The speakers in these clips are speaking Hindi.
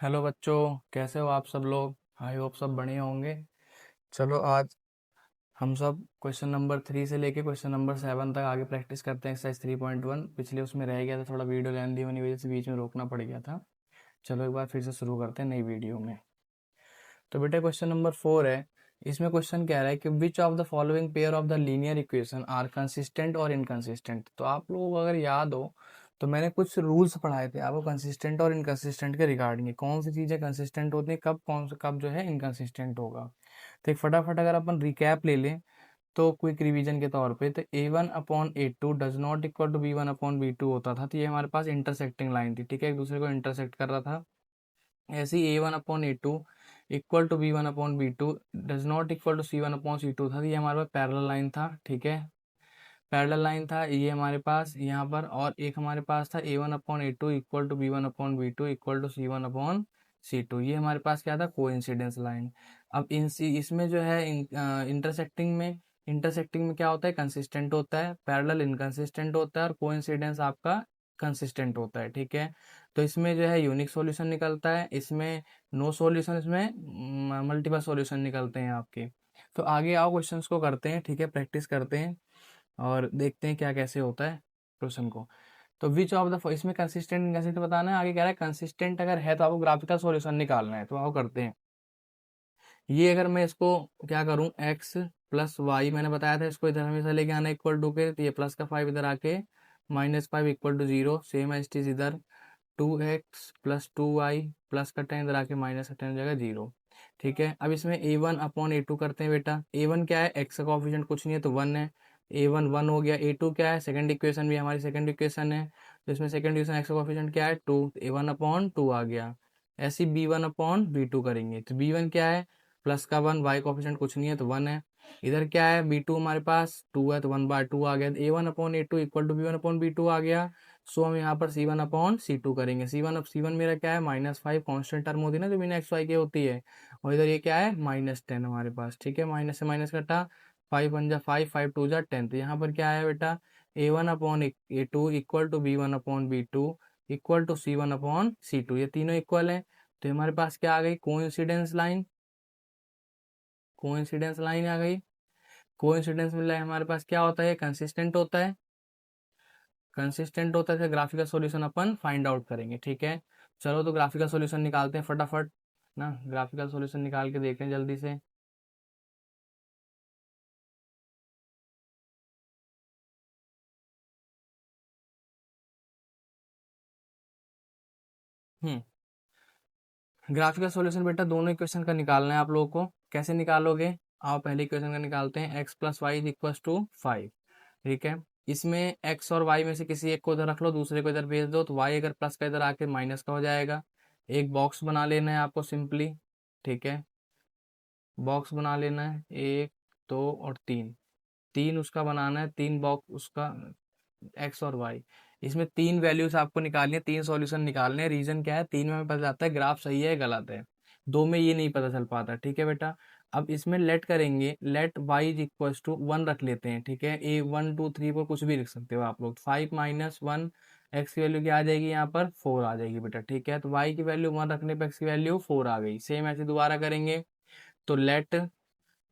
हेलो बच्चों, कैसे हो आप सब लोग। आई होप सब बढ़िया होंगे। चलो आज हम सब क्वेश्चन नंबर 3 से लेके क्वेश्चन नंबर 7 तक आगे प्रैक्टिस करते हैं। एक्सरसाइज 3.1 पिछले उसमें रह गया था, थोड़ा वीडियो लेंदी होने की वजह से बीच में रोकना पड़ गया था। चलो एक बार फिर से शुरू करते हैं नई वीडियो में। तो बेटा क्वेश्चन नंबर 4 है। इसमें क्वेश्चन कह रहा है कि which of the following pair of the linear equation are consistent और इनकंसिस्टेंट। तो आप लोगों को अगर याद हो तो मैंने कुछ रूल्स पढ़ाए थे आपको कंसिस्टेंट और इनकंसिस्टेंट के रिगार्डिंग, कौन सी चीज़ें कंसिस्टेंट होती है, कब कौन सा कब जो है इनकंसिस्टेंट होगा। तो एक फटाफट अगर अपन रिकैप ले लें तो क्विक रिवीजन के तौर पे, तो A1/A2 does not equal to B1/B2 होता था। तो ये हमारे पास इंटरसेक्टिंग लाइन थी, ठीक है, एक दूसरे को इंटरसेक्ट कर रहा था। ऐसे ही A1/A2 equal to B1/B2 does not equal to C1/C2 था। तो ये हमारे पास पैरेलल लाइन था, ठीक है, पैरेलल लाइन था ये हमारे पास यहाँ पर। और एक हमारे पास था A1/A2 equal to B1/B2 equal to C1/C2। ये हमारे पास क्या था, कोइंसिडेंस लाइन। अब इसमें जो है इंटरसेक्टिंग में क्या होता है, कंसिस्टेंट होता है, पैरेलल इनकंसिस्टेंट होता है और कोइंसिडेंस आपका कंसिस्टेंट होता है, ठीक है। तो इसमें जो है यूनिक सॉल्यूशन निकलता है, इसमें नो सॉल्यूशन, इसमें मल्टीपल सॉल्यूशन निकलते हैं आपके। तो आगे आओ क्वेश्चंस को करते हैं, ठीक है, प्रैक्टिस करते हैं और देखते हैं क्या कैसे होता है क्वेश्चन को। तो विच ऑफ द, इसमें कंसिस्टेंट इनकंसिस्टेंट बताना है। आगे कह रहा है कंसिस्टेंट अगर है तो आपको ग्राफिकल सॉल्यूशन निकालना है। तो आओ करते हैं। ये अगर मैं इसको क्या करूं, एक्स प्लस वाई मैंने बताया था, इसको इधर हमेशा लेके आना इक्वल टू के, तो ये प्लस का 5 इधर आके -5 equal to 0, same as it इधर 2x+2y प्लस का 10 इधर आके माइनस का 10 हो जाएगा 0, ठीक है। अब इसमें A1/A2 करते हैं बेटा। A1 क्या है, एक्स का कोफिशिएंट कुछ नहीं है तो 1 है, A1 1 हो गया। A2 क्या है, सेकंड इक्वेशन भी हमारी सेकंड इक्वेशन है, तो इसमें सेकंड इक्वेशन एक्स का कोफिशिएंट क्या है 2, A1/2 आ गया। ऐसे ही B1/B2 करेंगे, तो B1 क्या है, प्लस का 1, वाई कोफिशिएंट कुछ नहीं है तो 1 है। इधर क्या है, B2 हमारे पास 2 है तो 1/2 आ गया। A1/A2 इक्वल टू B1/B2 आ गया। सो हम यहाँ पर C1/C2 करेंगे। C1 मेरा क्या है, -5 कॉन्स्टेंट टर्म होती है ना जो बिना एक्स वाई के होती है, और इधर ये क्या है -10 हमारे पास, ठीक है। माइनस से माइनस कटा, 5 1 जा 5, 5 2 जा 10। तो यहाँ पर क्या है बेटा, A1/A2 equal to B1/B2 equal to C1/C2, ये तीनों इक्वल है। तो हमारे पास क्या आ गई, कोइंसिडेंस लाइन, कोइंसिडेंस लाइन आ गई। कोइंसिडेंस में हमारे पास क्या होता है, कंसिस्टेंट होता है, कंसिस्टेंट होता है। ग्राफिकल सॉल्यूशन अपन फाइंड आउट करेंगे, ठीक है। चलो तो ग्राफिकल सॉल्यूशन निकालते हैं फटाफट ना, ग्राफिकल सॉल्यूशन निकाल के देखते हैं जल्दी से। हम्म ग्राफिकल सॉल्यूशन बेटा दोनों इक्वेशन का निकालना है आप लोगों को। कैसे निकालोगे, आओ पहले इक्वेशन का निकालते हैं। X plus y equal to 5, ठीक है। इसमें एक्स और वाई में से किसी एक को इधर रख लो, दूसरे को इधर भेज दो, तो वाई अगर प्लस का इधर आके माइनस का हो जाएगा। एक बॉक्स बना लेना है आपको सिंपली, ठीक है, बॉक्स बना लेना है, 1 2 और 3, तीन उसका बनाना है, तीन बॉक्स उसका, एक्स और वाई। इसमें तीन वैल्यूज आपको निकालनी है, तीन सॉल्यूशन निकालने हैं। रीजन क्या है, तीन में पता चलता है ग्राफ सही है गलत है, दो में ये नहीं पता चल पाता, ठीक है बेटा। अब इसमें लेट करेंगे, let y is equal to 1 रख लेते हैं, ठीक है। A1 2 3 पर कुछ भी लिख सकते हो आप लोग। 5 - 1, एक्स की वैल्यू क्या आ जाएगी, यहाँ पर 4 आ जाएगी बेटा, ठीक है। तो वाई की वैल्यू 1 रखने पर एक्स की वैल्यू 4 आ गई। सेम ऐसे दोबारा करेंगे, तो let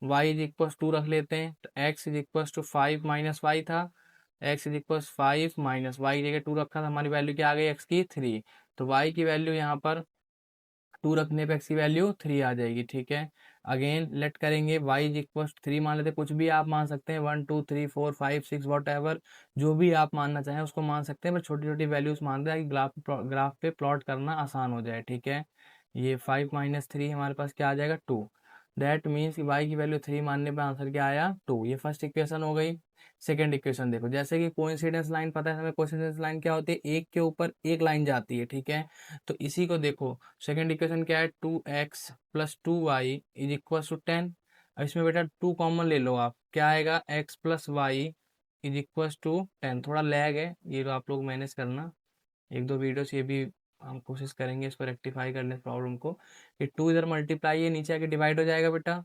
y is equal to रख लेते हैं, तो x is equal to 5 minus y था, x is equal 5 minus y जगह 2 रखा था, हमारी वैल्यू क्या आ गई, x की 3। तो y की वैल्यू यहाँ पर 2 रखने पे x की वैल्यू 3 आ जाएगी, ठीक है। अगेन लेट करेंगे, y इज इक्वल 3 मान लेते हैं, कुछ भी आप मान सकते हैं, 1 2 3 4 5 6 वॉट एवर, जो भी आप मानना चाहें उसको मान सकते हैं, पर छोटी छोटी वैल्यूज मान दें ग्राफ पे प्लॉट करना आसान हो जाए, ठीक है। ये 5 - 3 हमारे पास क्या आ जाएगा, 2। दैट मीन्स कि y की वैल्यू 3 मानने पर आंसर क्या आया, 2। ये फर्स्ट इक्वेशन हो गई। सेकंड इक्वेशन देखो, जैसे कि कोइंसिडेंस लाइन पता है हमें, कोइंसिडेंस लाइन क्या होती है, एक के ऊपर एक लाइन जाती है, ठीक है। तो इसी को देखो, सेकंड इक्वेशन क्या है, 2x+2y इज इक्वल टू 10। अब इसमें बेटा 2 कॉमन ले लो आप, क्या आएगा, x+y इज इक्वल टू 10। थोड़ा लैग है ये, तो आप लोग मैनेज करना, एक दो वीडियोस ये भी हम कोशिश करेंगे इसको रेक्टिफाई करने प्रॉब्लम को। ये 2 इधर मल्टीप्लाई है, नीचे आके डिवाइड हो जाएगा बेटा,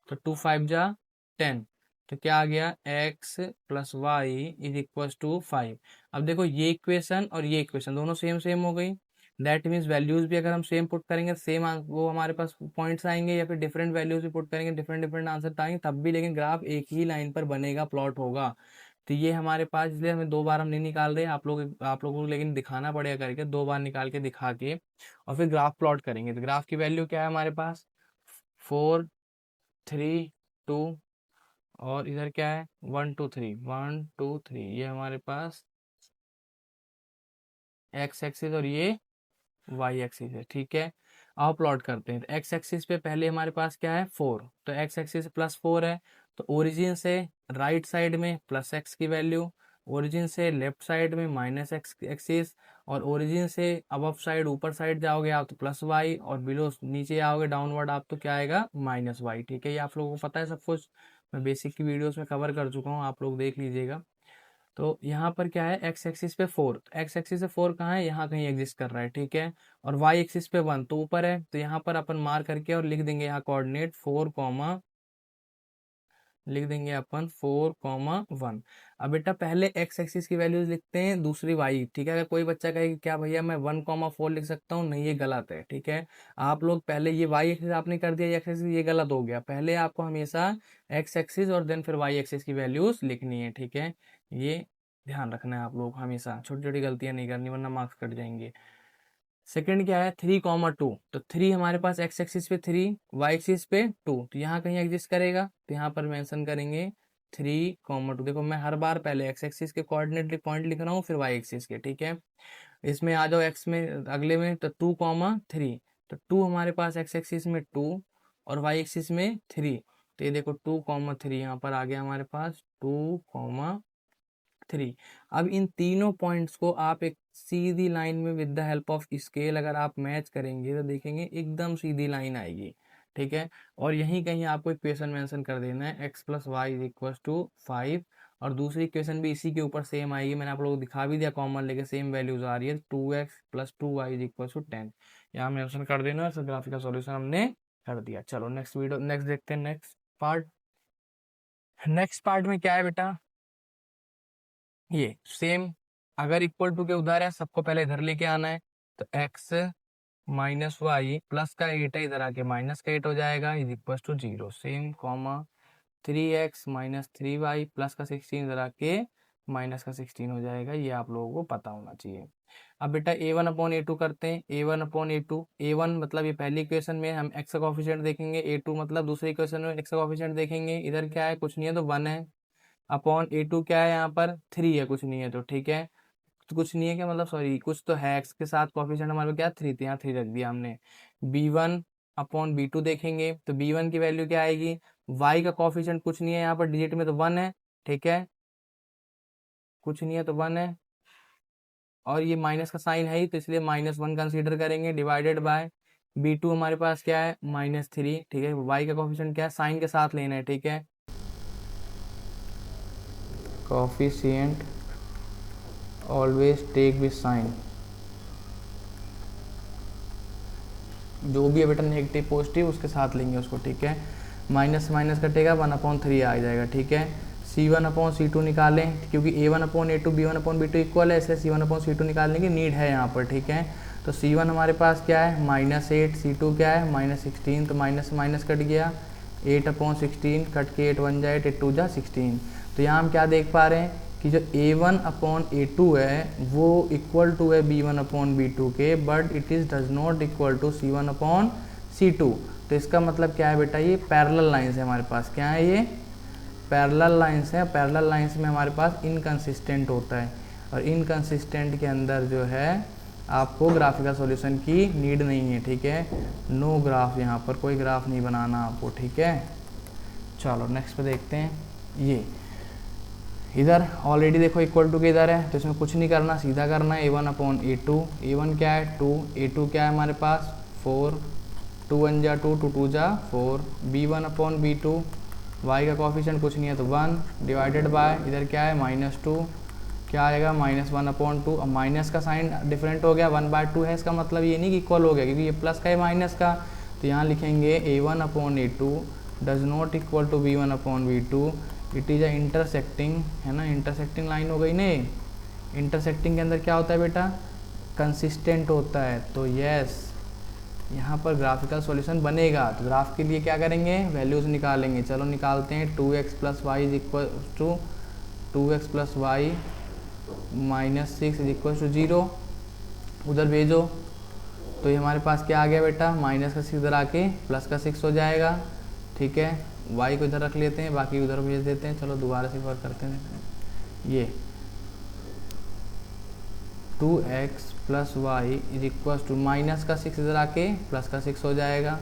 तो 2 5 जा 10। तो क्या आ गया, x+y इज इक्वल टू 5। अब देखो ये इक्वेशन और ये इक्वेशन दोनों सेम सेम हो गई, दैट मीन्स वैल्यूज भी अगर हम सेम पुट करेंगे सेम वो हमारे पास पॉइंट्स आएंगे, या फिर डिफरेंट वैल्यूज भी पुट करेंगे डिफरेंट डिफरेंट आंसर आएंगे तब भी, लेकिन ग्राफ एक ही लाइन पर बनेगा, प्लॉट होगा। तो ये हमारे पास, इसलिए हमें 2 बार हम नहीं निकाल रहे, आप लोगों को लेकिन दिखाना पड़ेगा करके, 2 बार निकाल के दिखा के और फिर ग्राफ प्लॉट करेंगे। तो ग्राफ की वैल्यू क्या है हमारे पास, 4 3 2, और इधर क्या है 1 2 3 ये हमारे पास एक्स एक्सिस और ये वाई एक्सिस है, ठीक है। आओ प्लॉट करते हैं। तो एक्स एक्सिस पे पहले हमारे पास क्या है 4, तो एक्स एक्सिस +4 है, तो ओरिजिन से राइट साइड में +x की वैल्यू, ओरिजिन से लेफ्ट साइड में -x एक्सिस, और ओरिजिन से अबव साइड ऊपर साइड जाओगे आप तो +y, और बिलो नीचे आओगे डाउनवर्ड आप तो क्या आएगा -y, ठीक है। ये आप लोगों को पता है सब कुछ, मैं बेसिक की वीडियोस में कवर कर चुका हूँ, आप लोग देख लीजिएगा। तो यहाँ पर क्या है एक्स एक्सिस पे 4, तो एक्स एक्सिस से 4 कहाँ है, यहाँ कहीं एग्जिस्ट कर रहा है, ठीक है। और वाई एक्सिस पे 1 तो ऊपर है, तो यहाँ पर अपन मार करके और लिख देंगे यहाँ कोऑर्डिनेट 4 कॉमा, लिख देंगे अपन 4 1। अब बेटा पहले एक्स एक्सिस की वैल्यूज लिखते हैं, दूसरी वाई, ठीक है। अगर कोई बच्चा कहे कि क्या भैया मैं 1 4 लिख सकता हूँ, नहीं ये गलत है, ठीक है। आप लोग पहले ये वाई एक्सिस आपने कर दिया, एक्स एक्सिस ये गलत हो गया, पहले आपको हमेशा एक्स एक्सिस और देन फिर वाई एक्सिस की वैल्यूज लिखनी है, ठीक है। ये ध्यान रखना है आप लोग, हमेशा छोटी छोटी गलतियां नहीं करनी वरना मार्क्स कट जाएंगे। सेकंड क्या है 3 2, तो 3 हमारे पास एक्स एक्सिस पे 3, वाई एक्सिस पे 2, तो यहाँ कहीं एग्जिस्ट करेगा, तो यहाँ पर मेंशन करेंगे 3 2। देखो मैं हर बार पहले एक्स एक्सिस के कोऑर्डिनेट पॉइंट लिख रहा हूँ फिर वाई एक्सिस के, ठीक है। इसमें आ जाओ एक्स में अगले में, तो 2 3, तो 2 हमारे पास एक्स एक्सिस में 2 और वाई एक्सिस में 3, तो ये देखो 2 3 यहाँ पर आ गया हमारे पास 2 3। अब इन तीनों पॉइंट्स को आप एक सीधी लाइन में with the help of scale अगर आप मैच करेंगे तो देखेंगे एकदम सीधी लाइन आएगी, ठीक है। और यहीं कहीं आपको इक्वेशन मेंशन कर देना है x+y = 5, और दूसरी इक्वेशन भी इसी के ऊपर सेम आएगी, मैंने आप लोगों को दिखा भी दिया कॉमन लेके सेम वैल्यूज आ रही है, 2x+2y = 10, यहाँ मेंशन कर देना। तो ग्राफिक का सॉल्यूशन हमने कर दिया। चलो नेक्स्ट वीडियो, नेक्स्ट देखते हैं नेक्स्ट पार्ट। नेक्स्ट पार्ट में क्या है बेटा, ये सेम, अगर इक्वल टू के उधर है सबको पहले इधर लेके आना है, तो x -y प्लस का 8 है, इधर आके माइनस का 8 हो जाएगा = 0, same comma 3x - 3y plus का 16 इधर आके माइनस का 16 हो जाएगा, ये आप लोगों को पता होना चाहिए। अब बेटा a1/a2 करते हैं, a1/a2, a1 मतलब ये पहली इक्वेशन में हम x का कोफिशिएंट देखेंगे, a2 मतलब दूसरी इक्वेशन में x का कोफिशिएंट देखेंगे, इधर क्या है कुछ नहीं है तो 1 है, अपॉन a2 क्या है यहाँ पर 3 है, कुछ नहीं है तो ठीक है, तो कुछ नहीं है क्या मतलब सॉरी कुछ तो है, x के साथ कोफिशिएंट हमारे पास क्या 3 थे, यहाँ 3 रख दिया हमने। b1/b2 देखेंगे, तो b1 की वैल्यू क्या आएगी, y का कोफिशिएंट कुछ नहीं है यहाँ पर डिजिट में तो 1 है, ठीक है, कुछ नहीं है तो 1 है, और ये माइनस का साइन है ही तो इसलिए -1 कंसीडर करेंगे, डिवाइडेड बाय b2 हमारे पास क्या है -3, ठीक है। y का कोफिशिएंट क्या है साइन के साथ लेना है, ठीक है, coefficient always take with sign, जो भी है बेटा नेगेटिव पॉजिटिव उसके साथ लेंगे उसको, ठीक है। माइनस माइनस कटेगा 1/3 आ जाएगा, ठीक है। c1/c2 निकालें, क्योंकि a1/a2 b1/b2 इक्वल है, इसलिए c1/c2 निकालने की नीड है यहाँ पर, ठीक है। तो c1 हमारे पास क्या है -8, c2 क्या है -16, तो माइनस माइनस कट गया, 8/16 कट के 8 बन जाए, 8 2 जा 16। तो यहाँ हम क्या देख पा रहे हैं कि जो a1/a2 है वो इक्वल टू है b1/b2 के, but it is does not equal to c1/c2। तो इसका मतलब क्या है बेटा, ये पैरेलल लाइंस है हमारे पास, क्या है ये पैरेलल लाइंस है, पैरेलल लाइंस में हमारे पास इनकंसिस्टेंट होता है, और इनकंसिस्टेंट के अंदर जो है आपको ग्राफिकल सॉल्यूशन की नीड नहीं है, ठीक है। नो ग्राफ, यहाँ पर कोई ग्राफ नहीं बनाना आपको, ठीक है। चलो नेक्स्ट पे देखते हैं, ये इधर ऑलरेडी देखो इक्वल टू के इधर है तो इसमें कुछ नहीं करना, सीधा करना है a1/a2, a1 क्या है 2, a2 क्या है हमारे पास 4, 2 1 जा 2, 2 2 जा 4, b1/b2, y का कोफिशिएंट कुछ नहीं है तो 1, डिवाइडेड बाय इधर क्या है -2, क्या आएगा -1/2, अब माइनस का साइन डिफरेंट हो गया, 1/2 है, इसका मतलब ये नहीं कि इक्वल हो गया क्योंकि ये प्लस का है माइनस का, तो यहाँ लिखेंगे a1/a2 does not equal to b1/b2, it is a intersecting, है ना, इंटरसेक्टिंग लाइन हो गई ने। इंटरसेक्टिंग के अंदर क्या होता है बेटा, कंसिस्टेंट होता है तो यस यहाँ पर ग्राफिकल सॉल्यूशन बनेगा। तो ग्राफ के लिए क्या करेंगे, वैल्यूज़ निकालेंगे। चलो निकालते हैं। 2x plus y is equal to 2x plus y minus 6 is equal to 0, उधर भेजो तो ये हमारे पास क्या आ गया बेटा, माइनस का 6 इधर आके प्लस का 6 हो जाएगा। ठीक है, y को इधर रख लेते हैं, बाकी उधर भेज देते हैं। चलो दोबारा से वर्क करते हैं। ये 2x plus y is equal to minus का 6 इधर आके प्लस का 6 हो जाएगा।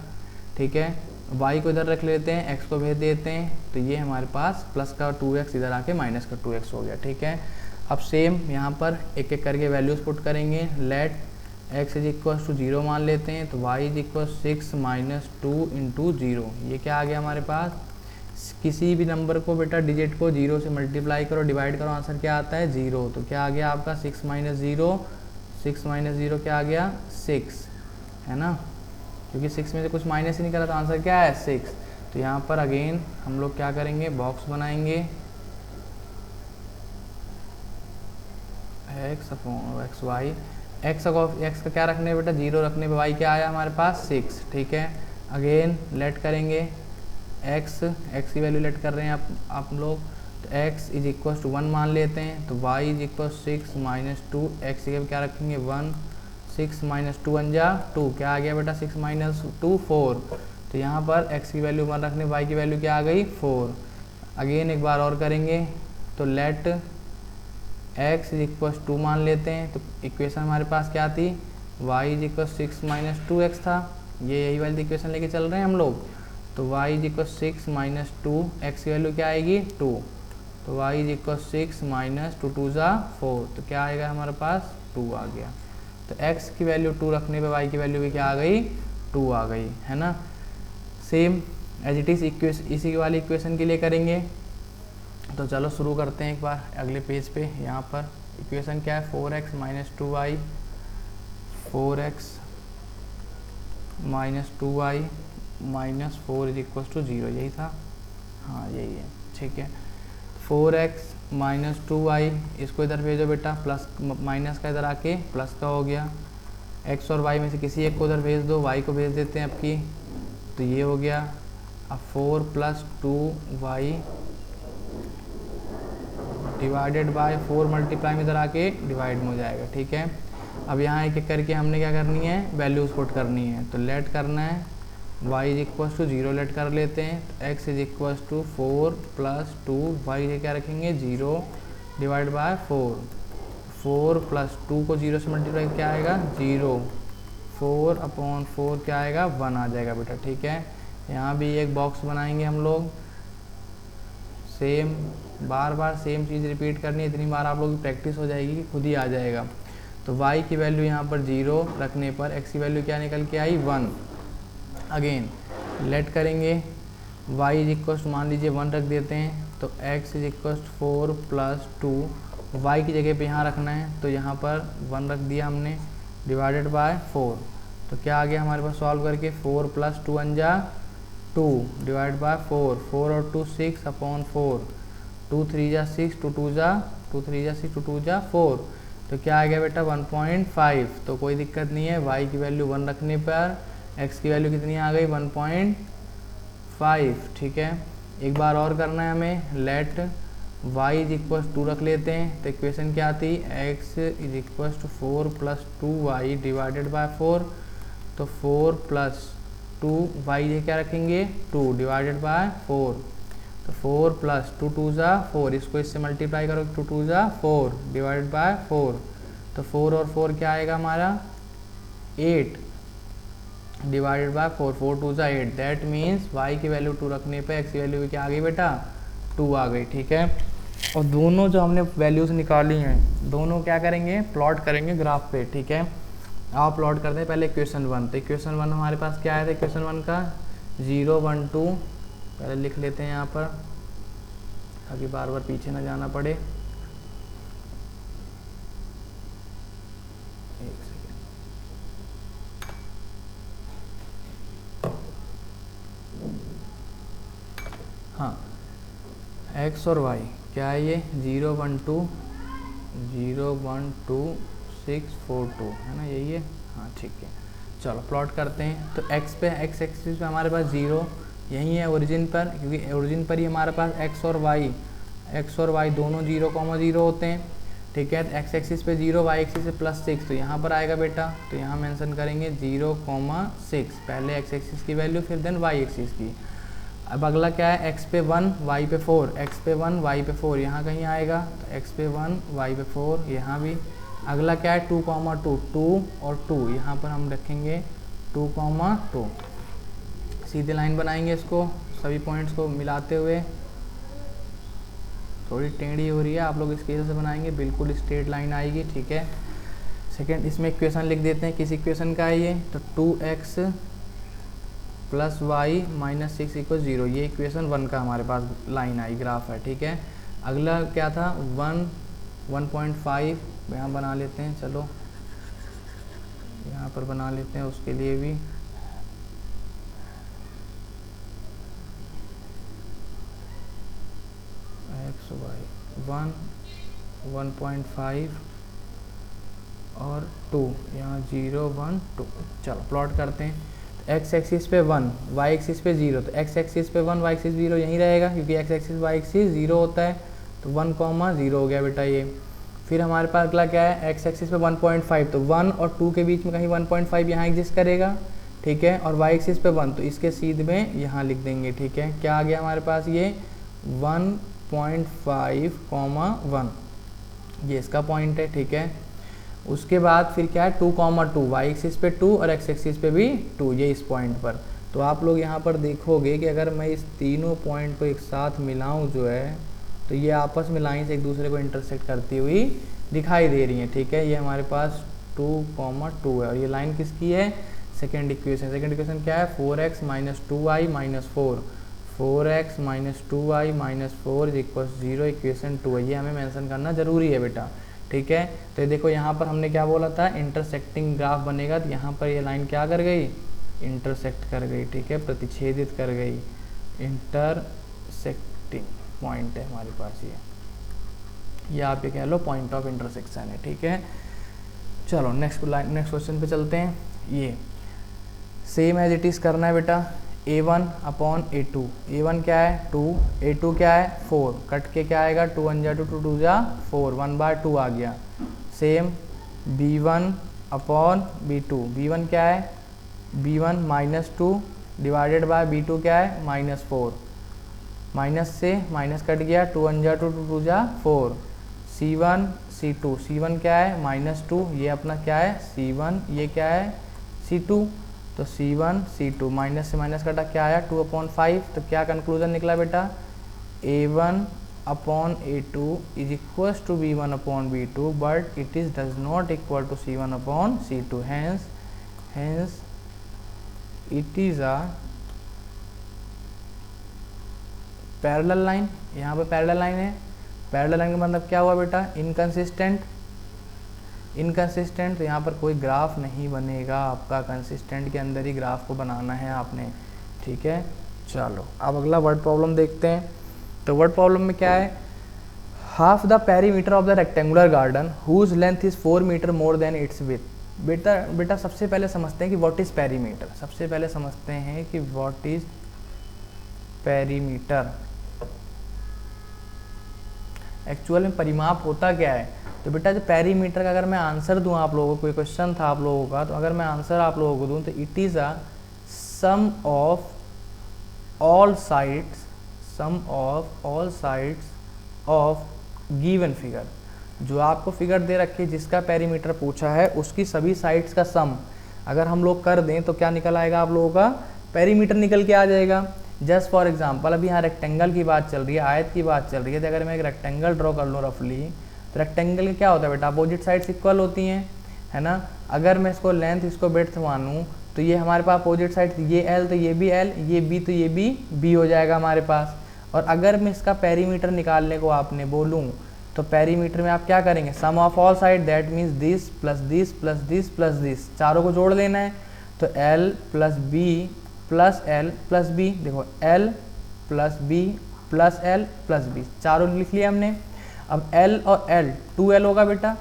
ठीक है, y को इधर रख लेते हैं, x को भेज देते हैं, तो ये हमारे पास प्लस का 2x इधर आके माइनस का 2x हो गया। ठीक है, अब सेम यहाँ पर एक एक करके वैल्यूज पुट करेंगे। Let x is equal to 0 मान लेते हैं, तो y is equal 6 minus 2 into 0, ये क्या आ गया हमारे पास। किसी भी नंबर को बेटा डिजिट को 0 से मल्टीप्लाई करो, डिवाइड करो, आंसर क्या आता है 0। तो क्या आ गया आपका 6 माइनस 0, 6 माइनस 0 क्या आ गया 6, है ना, क्योंकि 6 में से कुछ माइनस ही नहीं करा तो आंसर क्या है 6। तो यहाँ पर अगेन हम लोग क्या करेंगे, बॉक्स बनाएंगे, x upon x y, x का क्या रखने पे बेटा 0 रखने पे y क्या आया हमारे पास 6। ठीक है, अगेन लेट करेंगे x की वैल्यू लेट कर रहे हैं आप लोग, तो x इज इक्वल टू 1 मान लेते हैं, तो y is equal 6 minus 2, x की क्या रखेंगे 1, 6 माइनस 2 1 जा 2, क्या आ गया बेटा 6 माइनस 2 4। तो यहाँ पर x की वैल्यू 1 रखने y की वैल्यू क्या आ गई 4। अगेन एक बार और करेंगे, तो लेट x इज इक्वल 2 मान लेते हैं, तो इक्वेशन हमारे पास क्या थी, y is equal 6 minus 2x था, ये यही वाली इक्वेशन लेके चल रहे हैं हम लोग। तो y is equal 6 minus 2, x की वैल्यू क्या आएगी 2, तो y इज इक्वल 6 माइनस 2 2 जा 4, तो क्या आएगा हमारे पास 2 आ गया। तो x की वैल्यू 2 रखने पे y की वैल्यू भी क्या आ गई 2 आ गई, है ना। सेम एज इट इज़ इसी वाली इक्वेशन के लिए करेंगे। तो चलो शुरू करते हैं एक बार अगले पेज पे। यहाँ पर इक्वेशन क्या है 4x minus 2y, 4x minus 2y minus 4 is equal to 0, यही था, हाँ यही है। ठीक है, 4x माइनस 2y, इसको इधर भेजो बेटा, प्लस माइनस का इधर आके प्लस का हो गया। x और y में से किसी एक को उधर भेज दो, y को भेज देते हैं आपकी, तो ये हो गया। अब 4 plus 2y divided by 4 multiply में इधर आके डिवाइड में हो जाएगा। ठीक है, अब यहाँ एक एक करके हमने क्या करनी है, वैल्यूज पुट करनी है। तो लेट करना है, y is equal to 0 let कर लेते हैं, तो x is equal to 4 plus 2, y ये क्या रखेंगे 0 डिवाइड बाय 4, 4 प्लस 2 को 0 से मल्टीप्लाई क्या आएगा 0, 4 अपॉन 4 क्या आएगा 1 आ जाएगा बेटा। ठीक है, यहाँ भी एक बॉक्स बनाएंगे हम लोग, सेम बार बार सेम चीज़ रिपीट करनी है, इतनी बार आप लोग की प्रैक्टिस हो जाएगी कि खुद ही आ जाएगा। तो y की वैल्यू यहाँ पर 0 रखने पर x की वैल्यू क्या निकल के आई 1। अगेन लेट करेंगे, y इज इक्वल मान लीजिए 1 रख देते हैं, तो x is equal 4 plus 2, y की जगह पे यहाँ रखना है, तो यहाँ पर 1 रख दिया हमने डिवाइडेड बाय 4, तो क्या आ गया हमारे पास सॉल्व करके 4 प्लस 2 1 जा 2 डिवाइड बाय 4, 4 और 2 6 अपॉन 4, 2 3 जा 6, 2 2 जा 2 3 जा 6, 2 2 जा 4, तो क्या आ गया बेटा 1.5। तो कोई दिक्कत नहीं है, y की वैल्यू 1 रखने पर x की वैल्यू कितनी आ गई 1.5। ठीक है, एक बार और करना है हमें, लेट y इज इक्वल 2 रख लेते हैं, तो इक्वेशन क्या आती x is equal to 4 plus 2y divided by 4, तो 4 प्लस 2y ये क्या रखेंगे 2 डिवाइडेड बाय 4, तो 4 प्लस 2 2 जा 4, इसको इससे मल्टीप्लाई करो 2 2 जा 4 डिवाइडेड बाय 4, तो 4 और 4 क्या आएगा हमारा 8 डिवाइडेड बाय 4, 4 2 जा 8, दैट मीन्स y की वैल्यू 2 रखने पे x की वैल्यू भी क्या आ गई बेटा 2 आ गई। ठीक है, और दोनों जो हमने वैल्यूज़ निकाली हैं दोनों क्या करेंगे प्लॉट करेंगे ग्राफ पे। ठीक है, आप प्लॉट करते हैं पहले इक्वेशन 1, तो इक्वेशन 1 हमारे पास क्या आया था, इक्वेशन 1 का 0 1 2 पहले लिख लेते हैं यहाँ पर ताकि बार बार पीछे ना जाना पड़े। एक सेकेंड, हाँ x और y क्या है ये 0 1 2 0 1 2 642 है ना, यही है, हाँ ठीक है। चलो प्लॉट करते हैं। तो x पे x एक्सिस पे हमारे पास 0 यही है ओरिजिन पर, क्योंकि ओरिजिन पर ही हमारे पास x और y दोनों 0,0 होते हैं, ठीक है। तो x एक्सिस पे 0, y एक्सिस पे +6, तो यहाँ पर आएगा बेटा, तो यहाँ मेंशन करेंगे 0,6, पहले x एक्सिस की वैल्यू फिर देन y एक्सिस की। अब अगला क्या है, x पे 1 y पे 4, x पे 1 y पे 4 यहाँ कहीं आएगा, तो x पे 1 y पे 4 यहाँ भी। अगला क्या है 2, 2 और 2 यहाँ पर हम रखेंगे 2,2, सीधे लाइन बनाएंगे इसको सभी पॉइंट्स को मिलाते हुए। थोड़ी टेढ़ी हो रही है, आप लोग इस केस से बनाएंगे बिल्कुल स्ट्रेट लाइन आएगी, ठीक है। सेकंड इसमें इक्वेशन लिख देते हैं, किस इक्वेशन का है ये, तो 2x + y - 6 = 0, ये इक्वेशन 1 का हमारे पास लाइन आई, ग्राफ है, ठीक है। अगला क्या था 1.5 यहाँ बना लेते हैं, चलो यहाँ पर बना लेते हैं, उसके लिए भी x y 1 1.5 और 2 यहाँ 0 1 2। चलो प्लॉट करते हैं। x एक्सिस पे 1 y एक्सिस पे 0, तो x एक्सिस पे 1 y एक्सिस 0 यहीं रहेगा, क्योंकि x एक्सिस y एक्सिस 0 होता है, तो 1,0 हो गया बेटा ये। फिर हमारे पास अगला क्या है, x एक्सिस पे 1.5, तो 1 और 2 के बीच में कहीं 1.5 यहाँ एग्जिस्ट करेगा, ठीक है। और y एक्सिस पे 1, तो इसके सीध में यहाँ लिख देंगे, ठीक है। क्या आ गया हमारे पास ये 1.5, 1, ये इसका पॉइंट है, ठीक है। उसके बाद फिर क्या है 2,2, y एक्सिस पे 2 और x एक्सिस पे भी 2, ये इस पॉइंट पर। तो आप लोग यहाँ पर देखोगे कि अगर मैं इस तीनों पॉइंट को एक साथ मिलाऊं जो है, तो ये आपस में लाइन से एक दूसरे को इंटरसेक्ट करती हुई दिखाई दे रही है, ठीक है। ये हमारे पास 2,2 है, और ये लाइन किसकी है, सेकेंड इक्वेशन। सेकेंड इक्वेशन क्या है 4x - 2y - 4, 4x - 2y - 4 = 0, equation 2 है, ये हमें मेंशन करना जरूरी है बेटा, ठीक है। तो ये देखो यहाँ पर हमने क्या बोला था, इंटरसेक्टिंग ग्राफ बनेगा, तो यहाँ पर ये लाइन क्या कर गई, इंटरसेक्ट कर गई, ठीक है, प्रतिच्छेदित कर गई, इंटरसेक्टिंग पॉइंट है हमारे पास ये आप ये कह लो पॉइंट ऑफ इंटरसेक्शन है, ठीक है। चलो नेक्स्ट क्वेश्चन पे चलते हैं। ये सेम एज इट इज़ करना है बेटा, a1/a2, a1 क्या है 2, a2 क्या है 4, कट के क्या आएगा 2 1 जा 2 2 2 जा 4, 1/2 आ गया। सेम b1/b2, b1 क्या है b1 -2 डिवाइडेड बाय b2 क्या है -4, माइनस से माइनस कट गया, 2 1 जा 2 2 2 जा 4, c1 c2, c1 क्या है -2, ये अपना क्या है c1, ये क्या है c2, तो c1 c2 माइनस से माइनस कटा क्या आया 2/5, तो क्या कंक्लूजन निकला बेटा a1/a2 is equals to b1/b2, but it is does not equal to c1/c2, hence it is a parallel line. यहाँ पे पैरेलल लाइन है, पैरेलल लाइन का मतलब क्या हुआ बेटा इनकंसिस्टेंट, इनकंसिस्टेंट, तो यहाँ पर कोई ग्राफ नहीं बनेगा आपका, कंसिस्टेंट के अंदर ही ग्राफ को बनाना है आपने, ठीक है। चलो अब अगला वर्ड प्रॉब्लम देखते हैं। तो वर्ड प्रॉब्लम में क्या है, half the perimeter of the rectangular garden whose length is 4 metre more than its width. बेटा सबसे पहले समझते हैं कि व्हाट इज पेरीमीटर, सबसे पहले समझते हैं कि व्हाट इज पेरीमीटर, एक्चुअल में परिमाप होता क्या है। तो बेटा जो पेरीमीटर का अगर मैं आंसर दूं आप लोगों को, कोई क्वेश्चन था आप लोगों का, तो अगर मैं आंसर आप लोगों को दूं तो it is a sum of all sides, sum of all sides of given figure. जो आपको फिगर दे रखी है जिसका पेरीमीटर पूछा है उसकी सभी साइड्स का सम अगर हम लोग कर दें तो क्या निकल आएगा आप लोगों का पेरीमीटर निकल के आ जाएगा। जस्ट फॉर एग्जांपल अभी यहाँ रेक्टेंगल की बात चल रही है, आयत की बात चल रही है, तो अगर मैं एक रेक्टेंगल ड्रॉ कर लूँ रफली, तो रेक्टेंगल का क्या होता है बेटा अपोजिट साइड्स इक्वल होती हैं, है ना। अगर मैं इसको लेंथ इसको ब्रेड्थ मानूँ तो ये हमारे पास अपोजिट साइड, ये एल तो ये भी एल, ये बी तो ये भी बी हो जाएगा हमारे पास। और अगर मैं इसका पेरीमीटर निकालने को आपने बोलूँ तो पेरीमीटर में आप क्या करेंगे, सम of all side, that means this plus this plus this plus this, चारों को जोड़ लेना है। तो L plus B plus L plus B, देखो L plus B plus L plus B, चारों लिख लिया हमने। अब एल और एल 2L होगा बेटा,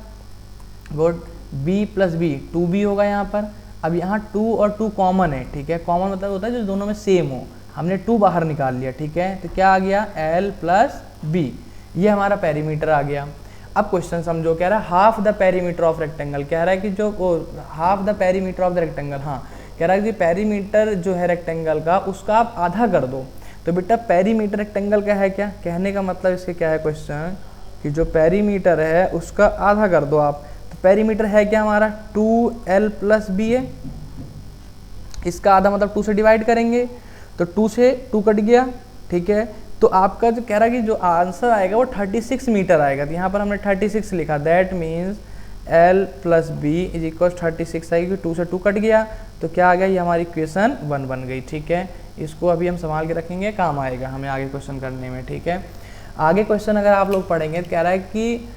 good. B plus B, 2b होगा यहाँ पर। अब यहाँ 2 और 2 कॉमन है, ठीक है, कॉमन मतलब होता है जो दोनों में सेम हो, हमने 2 बाहर निकाल लिया, ठीक है, तो क्या आ गया l प्लस बी, ये हमारा पेरीमीटर आ गया। अब क्वेश्चन समझो, कह रहा है half the perimeter of rectangle, कह रहा है कि जो half the perimeter of the rectangle, हाँ कह रहा है कि पेरीमीटर जो है रेक्टेंगल का उसका आप आधा कर दो। तो बेटा पेरीमीटर रेक्टेंगल का है क्या, कहने का मतलब इसके क्या है क्वेश्चन कि जो पेरीमीटर है उसका आधा कर दो आप। तो पेरीमीटर है क्या हमारा 2l प्लस बी है, इसका आधा मतलब 2 से डिवाइड करेंगे, तो 2 से 2 कट गया, ठीक है। तो आपका जो कह रहा है कि जो आंसर आएगा वो 36 मीटर आएगा। तो यहाँ पर हमने 36 लिखा, that means l plus b is equal 36 आएगी, 2 से 2 कट गया, तो क्या आ गया, ये हमारी इक्वेशन 1 बन गई, ठीक है। इसको अभी हम संभाल के रखेंगे, काम आएगा हमें आगे क्वेश्चन करने में, ठीक है। आगे क्वेश्चन अगर आप लोग पढ़ेंगे तो कह रहा है कि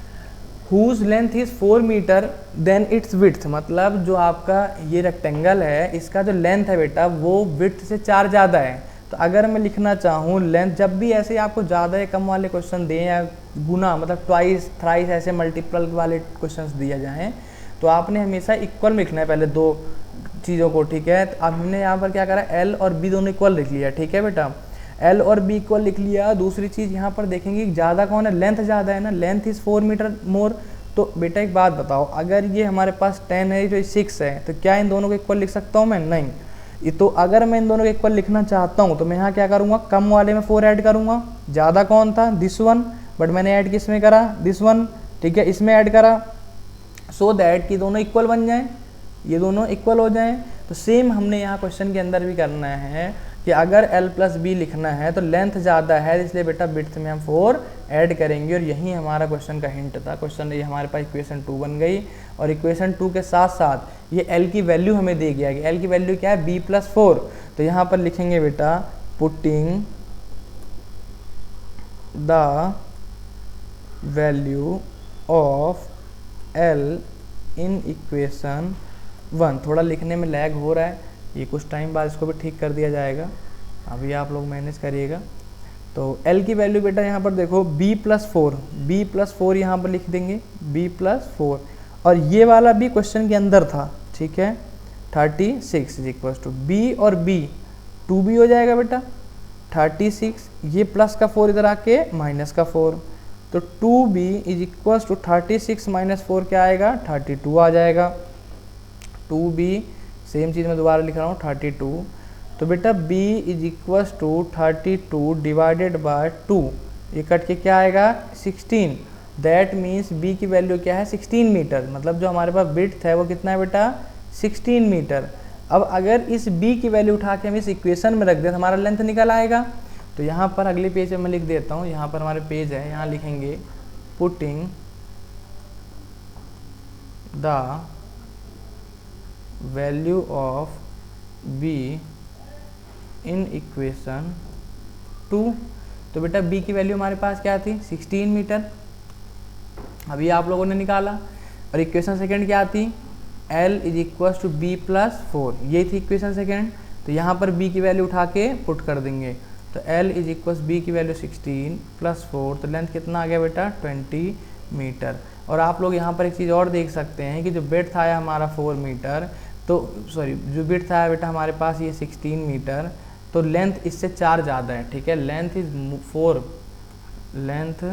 whose length is 4 metre than its width, मतलब जो आपका ये रेक्टेंगल है इसका जो लेंथ है बेटा वो विड्थ से 4 ज़्यादा है। तो अगर मैं लिखना चाहूँ लेंथ, जब भी ऐसे आपको ज़्यादा या कम वाले क्वेश्चन दें या गुना मतलब ट्वाइस थ्राइस ऐसे मल्टीपल वाले क्वेश्चंस दिया जाएँ तो आपने हमेशा इक्वल में लिखना है पहले दो चीज़ों को, ठीक है। तो अब हमने यहाँ पर क्या करा, एल और बी दोनों इक्वल लिख लिया, ठीक है बेटा, एल और बी इक्वल लिख लिया। दूसरी चीज़ यहाँ पर देखेंगे ज़्यादा कौन है, लेंथ ज़्यादा है ना, लेंथ इज़ 4 मीटर मोर। तो बेटा एक बात बताओ, अगर ये हमारे पास 10 है जो 6 है, तो क्या इन दोनों को इक्वल लिख सकता हूँ मैं, नहीं। ये तो अगर मैं इन दोनों को इक्वल लिखना चाहता हूँ तो मैं यहाँ क्या करूँगा, कम वाले में 4 ऐड करूँगा, ज़्यादा कौन था, दिस वन, बट मैंने ऐड किस में करा, दिस वन, ठीक है, इसमें ऐड करा, सो दैट कि दोनों इक्वल बन जाएँ, ये दोनों इक्वल हो जाएँ। तो सेम हमने यहाँ क्वेश्चन के अंदर भी करना है कि अगर l प्लस बी लिखना है तो लेंथ ज़्यादा है, इसलिए बेटा विड्थ में हम 4 ऐड करेंगे, और यही हमारा क्वेश्चन का हिंट था। क्वेश्चन ये हमारे पास इक्वेशन 2 बन गई, और इक्वेशन 2 के साथ साथ ये l की वैल्यू हमें दे गया कि l की वैल्यू क्या है, b प्लस 4। तो यहाँ पर लिखेंगे बेटा putting the value of l in equation 1। थोड़ा लिखने में लैग हो रहा है, ये कुछ टाइम बाद इसको भी ठीक कर दिया जाएगा, अभी आप लोग मैनेज करिएगा। तो L की वैल्यू बेटा यहाँ पर देखो b प्लस 4 यहाँ पर लिख देंगे, b प्लस 4, और ये वाला भी क्वेश्चन के अंदर था, ठीक है, 36 इज इक्वल टू b और b 2b हो जाएगा बेटा 36, ये प्लस का 4 इधर आके माइनस का 4, तो 2b is equal to 36 minus 4 क्या आएगा, 32 आ जाएगा। 2b सेम चीज़ मैं दोबारा लिख रहा हूँ 32, तो बेटा b is equal to 32 divided by 2, ये कट के क्या आएगा 16, दैट मीन्स b की वैल्यू क्या है 16 मीटर, मतलब जो हमारे पास विड्थ है वो कितना है बेटा 16 मीटर। अब अगर इस b की वैल्यू उठा के हम इस इक्वेशन में रख दें तो हमारा लेंथ निकल आएगा। तो यहाँ पर अगले पेज में मैं लिख देता हूँ, यहाँ पर हमारे पेज है, यहाँ लिखेंगे putting the value of b in equation 2। तो बेटा b की वैल्यू हमारे पास क्या थी 16 मीटर, अभी आप लोगों ने निकाला, और इक्वेशन सेकंड क्या थी l is equal to b plus 4, ये थी इक्वेशन सेकंड। तो यहाँ पर b की वैल्यू उठा के पुट कर देंगे, तो l इज इक्वल b की वैल्यू 16 प्लस 4, तो लेंथ कितना आ गया बेटा 20 मीटर। और आप लोग यहाँ पर एक चीज़ और देख सकते हैं कि जो विड्थ आया हमारा 4 मीटर, तो सॉरी जो विड्थ आया बेटा हमारे पास ये 16 मीटर, तो लेंथ इससे 4 ज़्यादा है, ठीक है, length is 4, length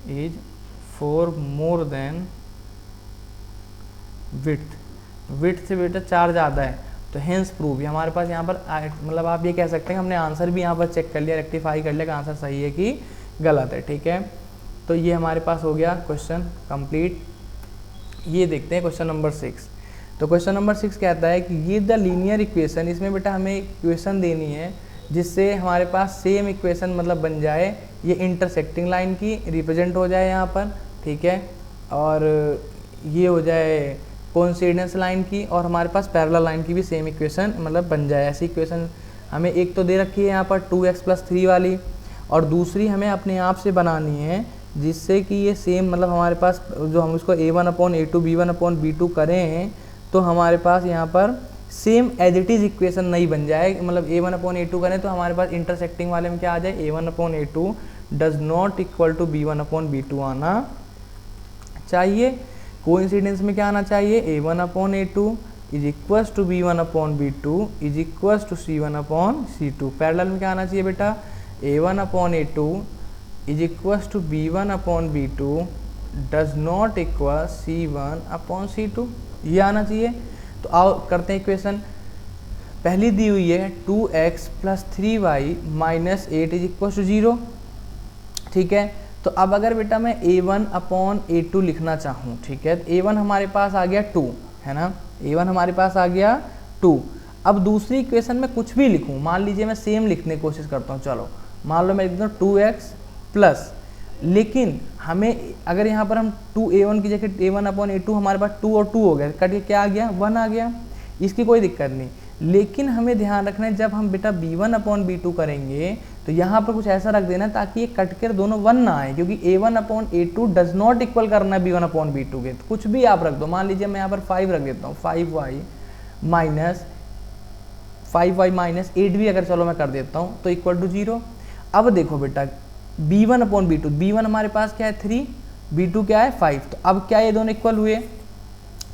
is 4 more than width से बेटा 4 ज़्यादा है, तो हेंस प्रूव, ये हमारे पास यहाँ पर मतलब आप ये कह सकते हैं कि हमने आंसर भी यहाँ पर चेक कर लिया, रेक्टिफाई कर लिया कि आंसर सही है कि गलत है, ठीक है। तो ये हमारे पास हो गया क्वेश्चन कंप्लीट। ये देखते हैं क्वेश्चन नंबर 6। तो क्वेश्चन नंबर 6 कहता है कि ये द लीनियर इक्वेशन, इसमें बेटा हमें इक्वेशन देनी है जिससे हमारे पास सेम इक्वेशन मतलब बन जाए, ये इंटरसेक्टिंग लाइन की रिप्रेजेंट हो जाए यहाँ पर, ठीक है, और ये हो जाए कोइंसिडेंस लाइन की, और हमारे पास पैरेलल लाइन की भी सेम इक्वेशन मतलब बन जाए। ऐसी इक्वेशन हमें एक तो दे रखी है यहाँ पर 2x + 3 वाली, और दूसरी हमें अपने आप से बनानी है जिससे कि ये सेम मतलब हमारे पास जो हम इसको a1/a2 b1/b2 करें तो हमारे पास यहाँ पर same as it is equation नहीं बन जाए, मतलब a1/a2 करें तो हमारे पास इंटरसेक्टिंग वाले में क्या आ जाए a1/a2 does not equal to b1/b2 आना चाहिए। कोइंसिडेंस में क्या आना चाहिए, a1 upon a2 is equals to b1 upon b2 is equals to c1 upon c2। Parallel में क्या आना चाहिए बेटा, a1 upon a2 is equals to b1 upon b2 does not equal c1 upon c2, ये आना चाहिए। तो आओ करते हैं इक्वेशन। पहली दी हुई है 2x plus 3y minus 8 is equal to 0, ठीक है। तो अब अगर बेटा मैं a1 अपॉन a2 लिखना चाहूँ, ठीक है, तो a1 हमारे पास आ गया 2, है ना, a1 हमारे पास आ गया 2। अब दूसरी इक्वेशन में कुछ भी लिखूँ, मान लीजिए मैं सेम लिखने की कोशिश करता हूँ, चलो मान लो मैं लिखता हूँ 2x प्लस, लेकिन हमें अगर यहाँ पर हम 2a1 की जगह a1 अपॉन a2, हमारे पास 2 और 2 हो गया, कट के क्या आ गया, 1 आ गया, इसकी कोई दिक्कत नहीं। लेकिन हमें ध्यान रखना है जब हम बेटा b1 अपॉन b2 करेंगे तो यहाँ पर कुछ ऐसा रख देना ताकि ये कट कर दोनों 1 ना आए, क्योंकि a1 upon a2 does not equal करना है b1 अपॉन b2 के। तो कुछ भी आप रख दो, मान लीजिए मैं यहाँ पर 5 रख देता हूँ, 5y माइनस 8 भी अगर चलो मैं कर देता हूँ तो इक्वल टू 0। अब देखो बेटा b1 अपॉन b2, b1 हमारे पास क्या है 3, b2 क्या है 5, तो अब क्या ये दोनों इक्वल हुए,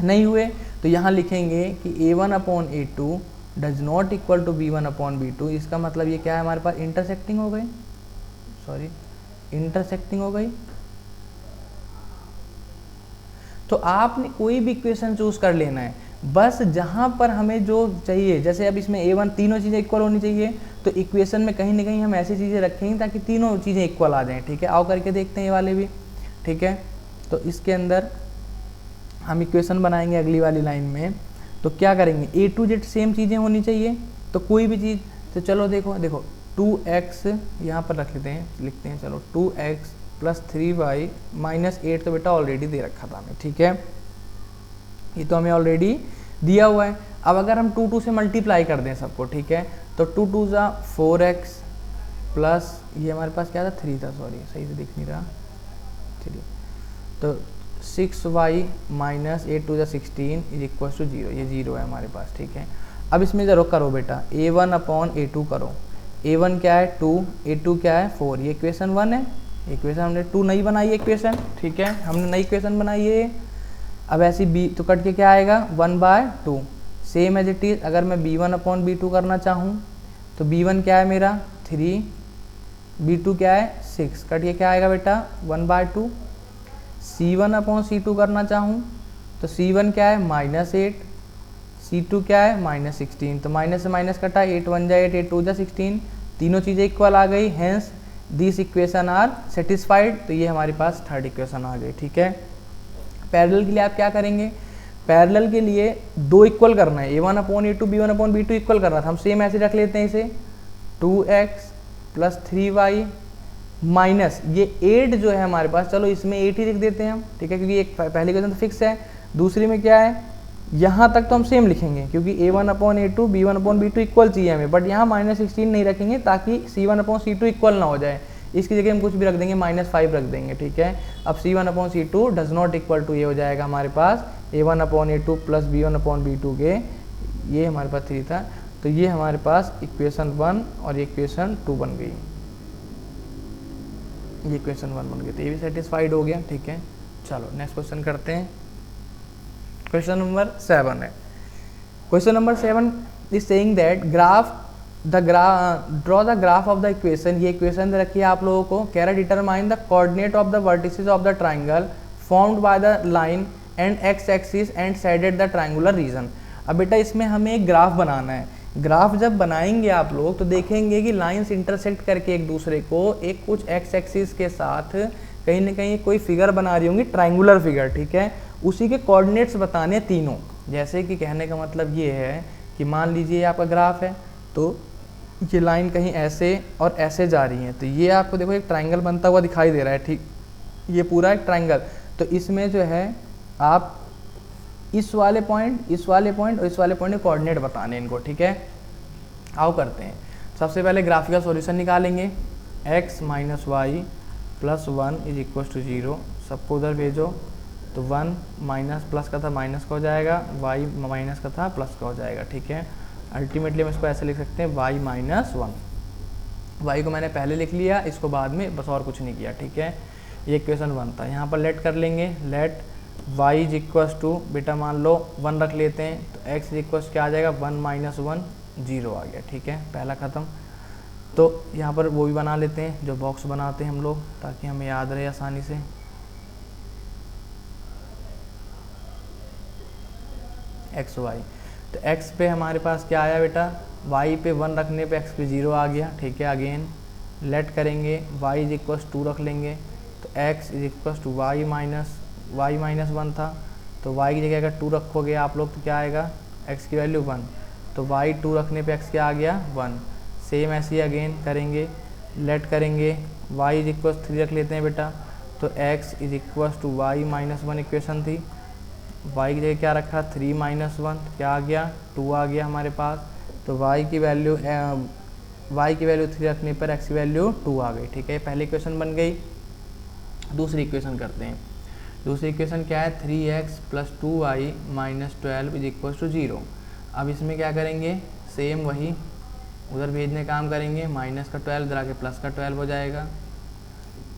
नहीं हुए। तो यहाँ लिखेंगे कि a1 upon a2 does not equal to b1 upon b2, इसका मतलब ये क्या है, हमारे पास इंटरसेक्टिंग हो गई, इंटरसेक्टिंग हो गई। तो आपने कोई भी इक्वेशन चूज कर लेना है, बस जहां पर हमें जो चाहिए, जैसे अब इसमें a1 तीनों चीज़ें इक्वल होनी चाहिए, तो इक्वेशन में कहीं ना कहीं हम ऐसी चीज़ें रखेंगे ताकि तीनों चीज़ें इक्वल आ जाएं, ठीक है। आओ करके देखते हैं ये वाले भी, ठीक है। तो इसके अंदर हम इक्वेशन बनाएंगे अगली वाली लाइन में, तो क्या करेंगे, ए टू जेड सेम चीज़ें होनी चाहिए, तो कोई भी चीज़, तो चलो देखो 2x यहाँ पर रख लेते हैं, लिखते हैं, चलो 2x प्लस 3y माइनस 8 तो बेटा ऑलरेडी दे रखा था हमें, ठीक है, ये तो हमें ऑलरेडी दिया हुआ है। अब अगर हम 2 से मल्टीप्लाई कर दें सबको, ठीक है, तो 2 2 ज़ा 4x प्लस ये हमारे पास क्या था 3 था, सही से दिख नहीं रहा, चलिए, तो 6y minus 8 2 16 is equal to 0, ये 0 है हमारे पास, ठीक है। अब इसमें ज़रूर करो बेटा a1 अपॉन a2 करो, a1 क्या है 2, a2 क्या है 4, ये इक्वेशन 1 है, इक्वेशन हमने 2 नई बनाई है इक्वेशन, ठीक है, हमने नई इक्वेशन बनाई है। अब ऐसी b तो कट के क्या आएगा 1/2, सेम एज इट इज। अगर मैं b1 अपॉन b2 करना चाहूँ तो b1 क्या है मेरा 3, b2 क्या है 6, कट के क्या आएगा बेटा 1/2। c1 अपॉन c2 करना चाहूँ तो c1 क्या है -8, c2 क्या है -16, तो माइनस से माइनस कटा, 8 1 जा 8, 8 2 जा 16, तीनों चीज़ें इक्वल आ गई, hence this equation are satisfied. तो ये हमारे पास थर्ड इक्वेशन आ गई, ठीक है। पैरेलल के लिए आप क्या करेंगे, पैरेलल के लिए 2 इक्वल करना है, a1 upon a2 b1 upon b2 equal करना था, हम सेम ऐसे रख लेते हैं इसे, 2x प्लस 3y माइनस ये 8 जो है हमारे पास, चलो इसमें 8 ही लिख देते हैं हम, ठीक है, क्योंकि एक पहली इक्वेशन तो फिक्स है, दूसरी में क्या है, यहाँ तक तो हम सेम लिखेंगे क्योंकि a1 upon a2 b1 upon b2 equal चाहिए हमें, बट यहाँ -16 नहीं रखेंगे ताकि c1 अपॉन c2 इक्वल ना हो जाए, इसकी जगह हम कुछ भी रख देंगे, -5 रख देंगे, ठीक है। अब c1 upon c2 does not equal to, ये हो जाएगा हमारे पास a1 upon a2 plus b1 upon b2 के, ये हमारे पास 3 था, तो ये हमारे पास इक्वेशन 1 और ये इक्वेशन 2 बन गई, ये इक्वेशन 1 बन गई, तो ये भी सेटिस्फाइड हो गया, ठीक है। चलो नेक्स्ट क्वेश्चन करते हैं, क्वेश्चन नंबर 7 है। Question number 7 is saying that draw the graph of the equation, ये इक्वेशन दे रखी है आप लोगों को, कह रहा determine the coordinate of the vertices of the triangle formed by the line and x axis and shaded the triangular region. अब बेटा इसमें हमें एक ग्राफ बनाना है, ग्राफ जब बनाएंगे आप लोग तो देखेंगे कि लाइंस इंटरसेक्ट करके एक दूसरे को एक कुछ एक्स एक्सिस के साथ कहीं ना कहीं कोई फिगर बना रही होंगी, ट्राइंगुलर फिगर, ठीक है, उसी के कोऑर्डिनेट्स बताने तीनों। जैसे कि कहने का मतलब ये है कि मान लीजिए आपका ग्राफ है, तो ये लाइन कहीं ऐसे और ऐसे जा रही है, तो ये आपको देखो एक ट्राइंगल बनता हुआ दिखाई दे रहा है, ठीक, ये पूरा एक ट्राइंगल, तो इसमें जो है आप इस वाले पॉइंट और इस वाले पॉइंट के कोऑर्डिनेट बताने इनको, ठीक है। आओ करते हैं, सबसे पहले ग्राफिकल सॉल्यूशन निकालेंगे, x minus y plus 1 is equal to 0, सबको उधर भेजो, तो 1 माइनस प्लस का था माइनस का हो जाएगा, y माइनस का था प्लस का हो जाएगा, ठीक है। अल्टीमेटली हम इसको ऐसे लिख सकते हैं y माइनस 1, y को मैंने पहले लिख लिया, इसको बाद में बस और कुछ नहीं किया, ठीक है। ये इक्वेशन 1 था, यहाँ पर लेट कर लेंगे, let y is equals to बेटा मान लो 1 रख लेते हैं, तो x इज इक्वस क्या आ जाएगा 1 माइनस 1 0 आ गया। ठीक है, पहला ख़त्म। तो यहाँ पर वो भी बना लेते हैं जो बॉक्स बनाते हैं हम लोग, ताकि हमें याद रहे आसानी से। एक्स वाई, तो x पे हमारे पास क्या आया बेटा, y पे 1 रखने पे x पे 0 आ गया। ठीक है, अगेन लेट करेंगे, y इज इक्वस 2 रख लेंगे, तो x is equals to y minus 1 था, तो y की जगह अगर 2 रखोगे आप लोग तो क्या आएगा, x की वैल्यू 1, तो y 2 रखने पे x क्या आ गया 1। सेम ऐसे ही अगेन करेंगे, लेट करेंगे, y इज इक्वस 3 रख लेते हैं बेटा, तो x is equals to y minus 1 equation थी, y की जगह क्या रखा 3 माइनस 1, क्या आ गया 2 आ गया हमारे पास। तो y की वैल्यू 3 रखने पर x की वैल्यू 2 आ गई। ठीक है, पहली इक्वेशन बन गई। दूसरी इक्वेशन करते हैं। दूसरी इक्वेशन क्या है, 3x plus 2y minus 12 is equal to 0। अब इसमें क्या करेंगे, सेम वही उधर भेजने काम करेंगे, माइनस का 12 इधर आके प्लस का 12 हो जाएगा।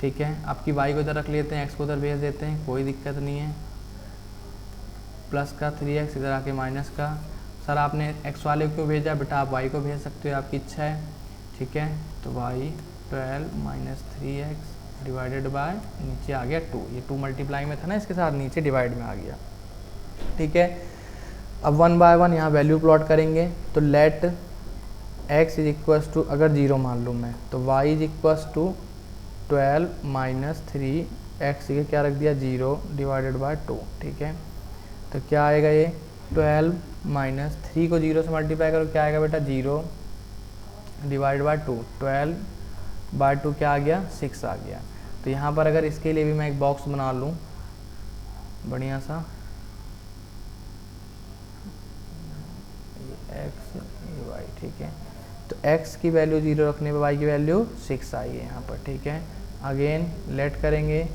ठीक है, आपकी y को इधर रख लेते हैं, x को उधर भेज देते हैं, कोई दिक्कत नहीं है। प्लस का 3x इधर आके माइनस का, सर आपने x वाले को क्यों भेजा, बेटा आप y को भेज सकते हो, आपकी इच्छा है। ठीक है, तो y 12 minus 3x divided by नीचे आ गया 2, ये 2 मल्टीप्लाई में था ना, इसके साथ नीचे डिवाइड में आ गया। ठीक है, अब 1 बाय 1 यहाँ वैल्यू प्लॉट करेंगे, तो let x is equals to, अगर 0 मान लूँ मैं, तो y is equals to 12 minus 3x के क्या रख दिया 0 डिवाइडेड बाय 2। ठीक है, तो क्या आएगा ये 12 माइनस 3 को 0 से मल्टीप्लाई करो, क्या आएगा बेटा 0 डिवाइड बाय 2, 12 बाय 2 क्या आ गया 6 आ गया। तो यहाँ पर अगर इसके लिए भी मैं एक बॉक्स बना लूँ बढ़िया सा, x ये y। ठीक है, तो x की वैल्यू 0 रखने पे y की वैल्यू 6 आई है यहाँ पर। ठीक है, अगेन लेट करेंगे,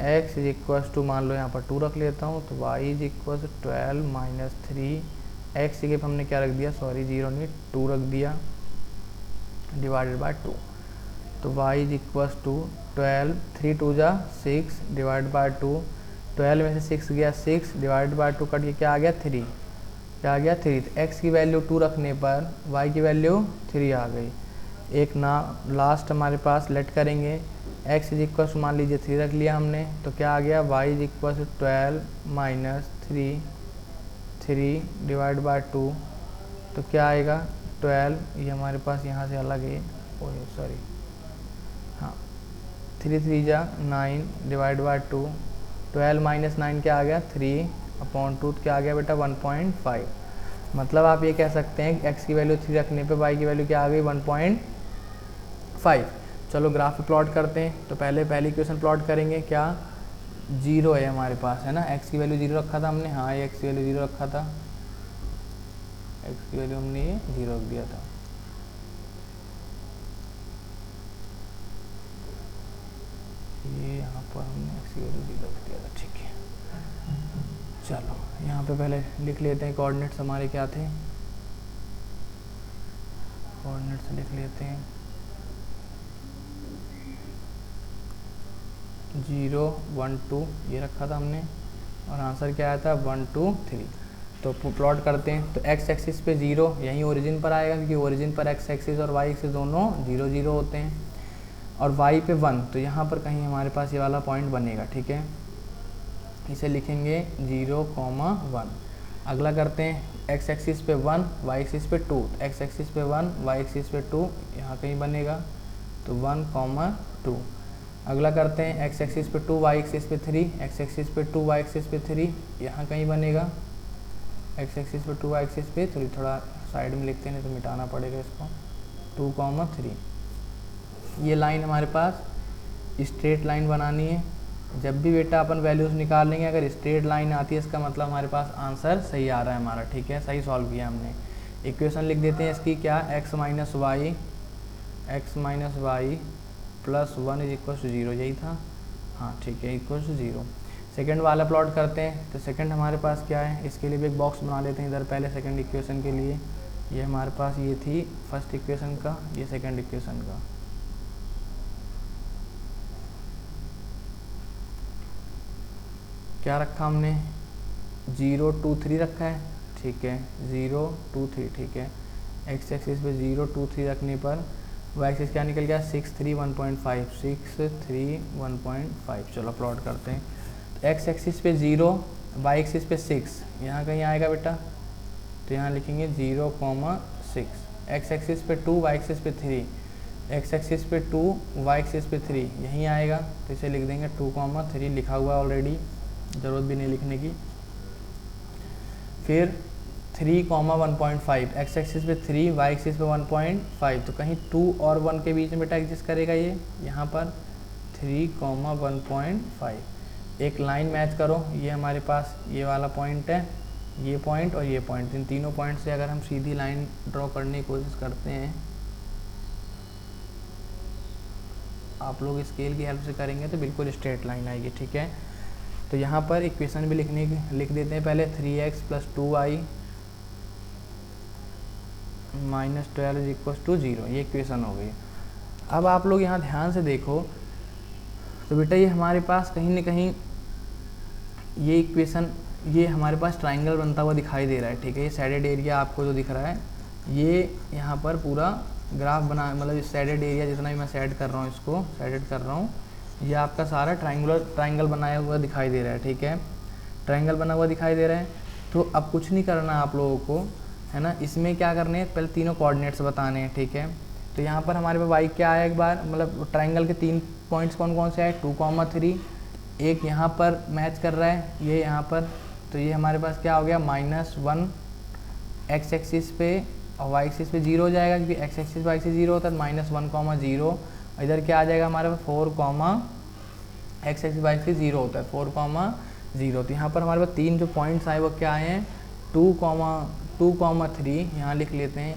x इज इक्वस टू मान लो यहाँ पर 2 रख लेता हूँ, तो y is equals 12 minus 3 x की हमने क्या रख दिया, सॉरी 0 नहीं 2 रख दिया, डिवाइडेड बाय 2। तो y इज इक्वस टू 12, 3 2 जा 6 डिवाइड बाय 2, 12 में से 6 गया 6 डिवाइड बाय 2 कट के क्या आ गया 3, क्या आ गया 3। तो x की वैल्यू 2 रखने पर y की वैल्यू 3 आ गई। एक ना लास्ट हमारे पास लेट करेंगे, x इज इक्वल मान लीजिए 3 रख लिया हमने, तो क्या आ गया y is equal 12 minus 3 divide by 2, तो क्या आएगा 12, ये हमारे पास यहाँ से अलग है, ओह सॉरी, हाँ 3 3 जा 9 डिवाइड बाय 2, 12 माइनस 9 क्या आ गया 3/2, क्या आ गया बेटा 1.5। मतलब आप ये कह सकते हैं कि x की वैल्यू 3 रखने पे y की वैल्यू क्या आ गई 1.5। चलो ग्राफ प्लॉट करते हैं। तो पहली इक्वेशन प्लॉट करेंगे, क्या 0 है हमारे पास, है ना, x की वैल्यू 0 रखा था हमने, हाँ ये x की वैल्यू 0 रखा था, x की वैल्यू हमने ये 0 रख दिया था। ये यहाँ पर हमने x की वैल्यू 0 रख दिया था। ठीक है, चलो यहाँ पे पहले लिख लेते हैं कोऑर्डिनेट्स हमारे क्या थे, कोऑर्डिनेट्स लिख लेते हैं 0 1 2 ये रखा था हमने, और आंसर क्या आया था 1 2 3। तो प्लॉट करते हैं, तो x एक्सिस पे 0 यहीं ओरिजिन पर आएगा, क्योंकि ओरिजिन पर x एक्सिस और y एक्सिस दोनों 0 0 होते हैं, और y पे 1, तो यहाँ पर कहीं हमारे पास ये वाला पॉइंट बनेगा। ठीक है, इसे लिखेंगे 0, 1। अगला करते हैं x एक्सिस पे 1 y एक्सिस पे 2, x एक्सिस पे 1 y एक्सिस पे 2 यहाँ कहीं बनेगा, तो 1, 2। अगला करते हैं x एक्सिस पे 2 y एक्सिस पे 3, x एक्सिस पे 2 y एक्सिस पे 3 यहाँ कहीं बनेगा, x एक्सिस पे 2 y एक्सिस पे 3, थोड़ा साइड में लिखते हैं तो मिटाना पड़ेगा इसको, 2, 3। ये लाइन हमारे पास स्ट्रेट लाइन बनानी है। जब भी बेटा अपन वैल्यूज़ निकाल लेंगे, अगर स्ट्रेट लाइन आती है इसका मतलब हमारे पास आंसर सही आ रहा है हमारा। ठीक है, सही सॉल्व किया हमने। इक्वेशन लिख देते हैं इसकी, क्या x minus y plus 1 is equal to 0, यही था, हाँ ठीक है, इक्वल टू 0। सेकेंड वाला प्लॉट करते हैं, तो सेकेंड हमारे पास क्या है, इसके लिए भी एक बॉक्स बना लेते हैं इधर पहले सेकेंड इक्वेशन के लिए। ये हमारे पास ये थी फर्स्ट इक्वेशन का, ये सेकेंड इक्वेशन का। क्या रखा हमने, 0 2 3 रखा है, ठीक है, 0 2 3, ठीक है। एक्स एक्सिस पे 0 2 3 रखने पर वाई एक्सिस क्या निकल गया, 6 3 1.5, 6 3 1.5। चलो प्लॉट करते हैं। तो एक्स एक्सिस पे 0, वाई एक्सिस पे 6, यहाँ कहीं आएगा बेटा, तो यहाँ लिखेंगे 0,6। एक्स एक्सिस पे 2, वाई एक्सिस पे 3, एक्स एक्सिस पे 2, वाई एक्सिस पे 3, यहीं आएगा, तो इसे लिख देंगे 2,3, लिखा हुआ है ऑलरेडी, ज़रूरत भी नहीं लिखने की। फिर 3,1.5, एक्स एक्सिस पे 3, वाई एक्सिस पे 1.5, तो कहीं 2 और 1 के बीच में बेटा एग्जिस्ट करेगा ये, यहाँ पर 3,1.5। एक लाइन मैच करो, ये हमारे पास ये वाला पॉइंट है, ये पॉइंट और ये पॉइंट, इन तीनों पॉइंट से अगर हम सीधी लाइन ड्रॉ करने की कोशिश करते हैं, आप लोग स्केल की हेल्प से करेंगे तो बिल्कुल स्ट्रेट लाइन आएगी, ठीक है। तो यहाँ पर इक्वेशन भी लिख देते हैं पहले, 3x + 2y - 12 = 0, ये इक्वेशन हो गई। अब आप लोग यहाँ ध्यान से देखो, तो बेटा ये हमारे पास कहीं ना कहीं ये इक्वेशन, ये हमारे पास ट्राइंगल बनता हुआ दिखाई दे रहा है, ठीक है। ये सैडेड एरिया आपको जो दिख रहा है, ये यहाँ पर पूरा ग्राफ बना, मतलब सैडेड एरिया जितना भी मैं सैड कर रहा हूँ, इसको सैडेड कर रहा हूँ, ये आपका सारा ट्राइंगल बनाया हुआ दिखाई दे रहा है, ठीक है। ट्राइंगल बना हुआ दिखाई दे रहा है। तो अब कुछ नहीं करना है आप लोगों को, है ना। इसमें क्या करने हैं, पहले तीनों कोऑर्डिनेट्स बताने हैं, ठीक है। तो यहाँ पर हमारे पास वाई क्या आया, एक बार मतलब ट्राइंगल के 3 पॉइंट्स कौन कौन से आए, 2,3, एक यहाँ पर मैच कर रहा है, ये यहाँ पर, तो ये हमारे पास क्या हो गया, -1 एक्स एक्सिस पे और वाई एक्सिस पे 0 हो जाएगा, क्योंकि एक्स एक्सिस वाई एक्सिस 0 होता है, -1,0। इधर क्या आ जाएगा हमारे पास 4, एक्स एक्सिस वाई एक्सिस 0 होता है, 4,0। तो यहाँ पर हमारे पास 3 जो पॉइंट्स आए वो क्या आए हैं, 2,3, यहाँ लिख लेते हैं,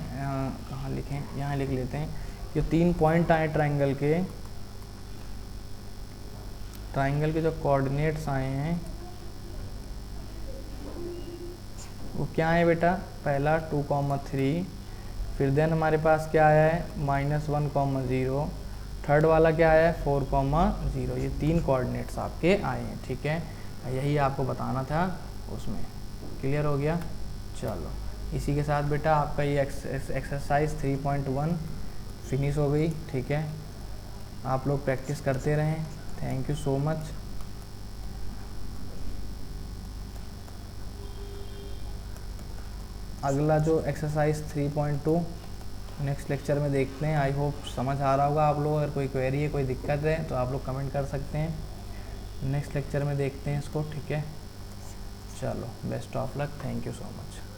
कहाँ लिखें, यहाँ लिख लेते हैं। ये 3 पॉइंट आए ट्राइंगल के जो कोऑर्डिनेट्स आए हैं वो क्या है बेटा, पहला 2,3, फिर देन हमारे पास क्या आया है, -1,0, थर्ड वाला क्या आया है, 4,0। ये 3 कोऑर्डिनेट्स आपके आए हैं, ठीक है। यही आपको बताना था उसमें, क्लियर हो गया। चलो इसी के साथ बेटा आपका ये एक्सरसाइज 3.1 फिनिश हो गई, ठीक है। आप लोग प्रैक्टिस करते रहें। Thank you so much. अगला जो एक्सरसाइज 3.2 नेक्स्ट लेक्चर में देखते हैं। आई होप समझ आ रहा होगा आप लोग। अगर कोई क्वेरी है, कोई दिक्कत है तो आप लोग कमेंट कर सकते हैं। नेक्स्ट लेक्चर में देखते हैं इसको, ठीक है। चलो best of luck, thank you so much.